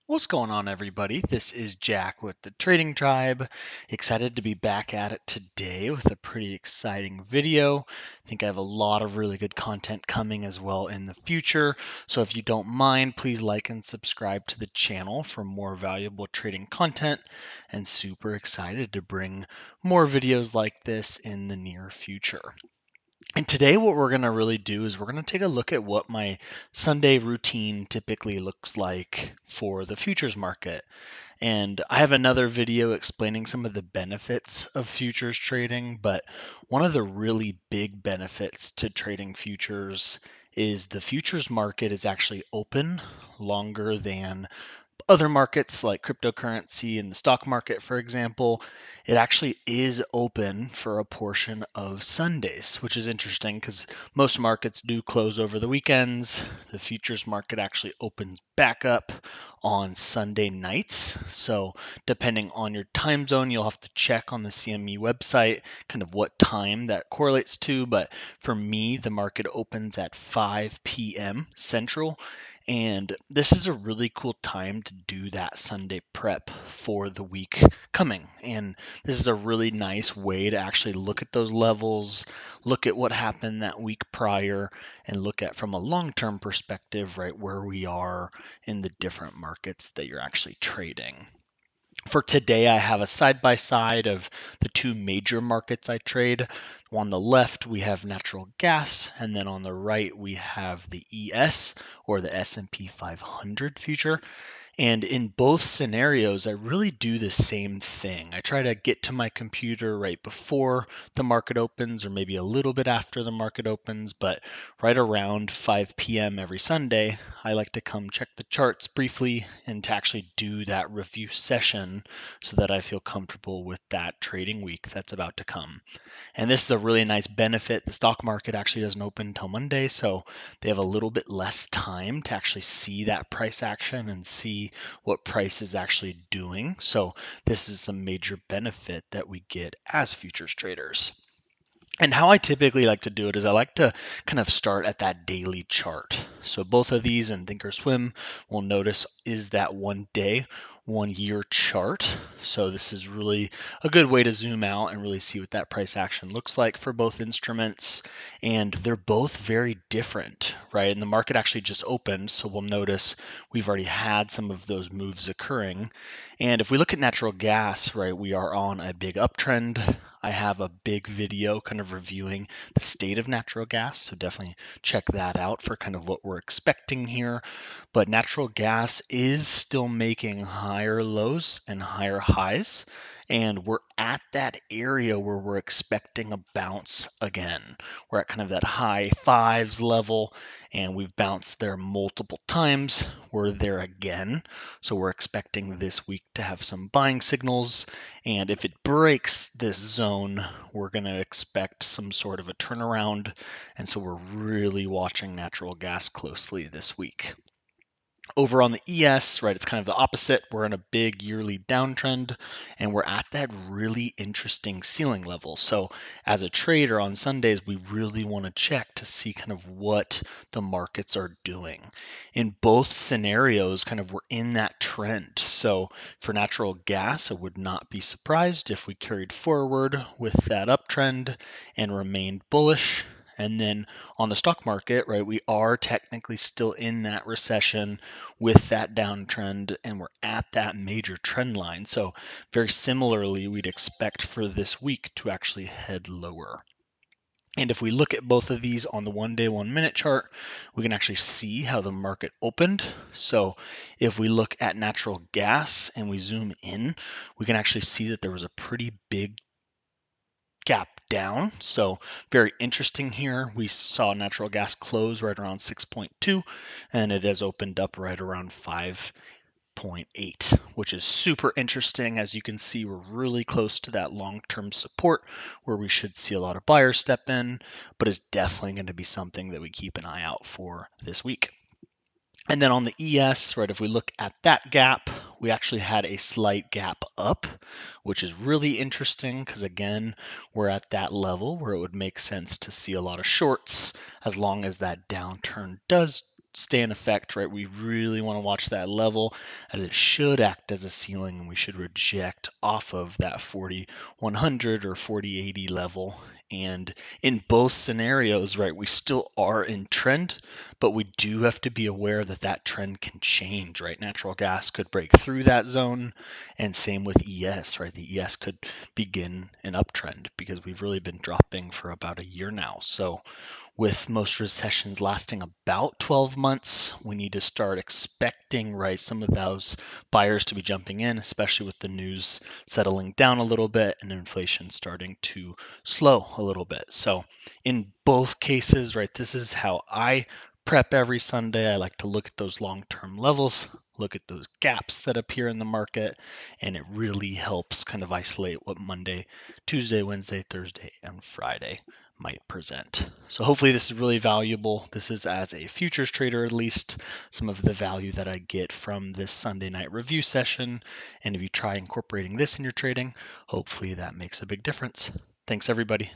What's going on, everybody? This is Jack with the Trading Tribe. Excited to be back at it today with a pretty exciting video. I think I have a lot of really good content coming as well in the future. So if you don't mind, please like and subscribe to the channel for more valuable trading content. And super excited to bring more videos like this in the near future. And today, what we're going to really do is we're going to take a look at what my Sunday routine typically looks like for the futures market. And I have another video explaining some of the benefits of futures trading, but one of the really big benefits to trading futures is the futures market is actually open longer than other markets like cryptocurrency and the stock market, for example. It actually is open for a portion of Sundays, which is interesting because most markets do close over the weekends. The futures market actually opens back up on Sunday nights. So, depending on your time zone, you'll have to check on the CME website kind of what time that correlates to. But for me, the market opens at 5 p.m. Central. And this is a really cool time to do that Sunday prep for the week coming. And this is a really nice way to actually look at those levels, look at what happened that week prior, and look at from a long-term perspective, right, where we are in the different markets that you're actually trading. For today, I have a side-by-side of the two major markets I trade. On the left, we have natural gas, and then on the right, we have the ES, or the S&P 500 future. And in both scenarios, I really do the same thing. I try to get to my computer right before the market opens, or maybe a little bit after the market opens, but right around 5 p.m. every Sunday, I like to come check the charts briefly and to actually do that review session so that I feel comfortable with that trading week that's about to come. And this is a really nice benefit. The stock market actually doesn't open until Monday, so they have a little bit less time to actually see that price action and see what price is actually doing. So this is a major benefit that we get as futures traders. And how I typically like to do it is I like to kind of start at that daily chart. So both of these in Thinkorswim will notice is that 1 day, 1 year chart. So this is really a good way to zoom out and really see what that price action looks like for both instruments. And they're both very different, right? And the market actually just opened, so we'll notice we've already had some of those moves occurring. And if we look at natural gas, right, we are on a big uptrend. I have a big video kind of reviewing the state of natural gas, so definitely check that out for kind of what we're expecting here. But natural gas is still making higher lows and higher highs, and we're at that area where we're expecting a bounce again. We're at kind of that high fives level, and we've bounced there multiple times. We're there again, so we're expecting this week to have some buying signals. And if it breaks this zone, we're going to expect some sort of a turnaround. And so we're really watching natural gas closely this week. Over on the ES, right, it's kind of the opposite. We're in a big yearly downtrend, and we're at that really interesting ceiling level. So as a trader on Sundays, we really want to check to see kind of what the markets are doing. In both scenarios, kind of we're in that trend. So for natural gas, I would not be surprised if we carried forward with that uptrend and remained bullish. And then on the stock market, right, we are technically still in that recession with that downtrend, and we're at that major trend line. So very similarly, we'd expect for this week to actually head lower. And if we look at both of these on the 1 day, 1 minute chart, we can actually see how the market opened. So if we look at natural gas and we zoom in, we can actually see that there was a pretty big gap down. So very interesting here. We saw natural gas close right around 6.2, and it has opened up right around 5.8, which is super interesting. As you can see, we're really close to that long-term support where we should see a lot of buyers step in, but it's definitely going to be something that we keep an eye out for this week. And then on the ES, right, if we look at that gap, we actually had a slight gap up, which is really interesting because, again, we're at that level where it would make sense to see a lot of shorts as long as that downturn does stay in effect, right? We really want to watch that level as it should act as a ceiling, and we should reject off of that 40-100 or 40-80 level. And in both scenarios, right, we still are in trend, but we do have to be aware that that trend can change, right? Natural gas could break through that zone, and same with ES, right? The ES could begin an uptrend because we've really been dropping for about a year now. So with most recessions lasting about 12 months, we need to start expecting, right, some of those buyers to be jumping in, especially with the news settling down a little bit and inflation starting to slow a little bit. So in both cases, right, this is how I prep every Sunday. I like to look at those long-term levels, look at those gaps that appear in the market, and it really helps kind of isolate what Monday, Tuesday, Wednesday, Thursday, and Friday might present. So hopefully this is really valuable. This is, as a futures trader at least, some of the value that I get from this Sunday night review session. And if you try incorporating this in your trading, hopefully that makes a big difference. Thanks everybody.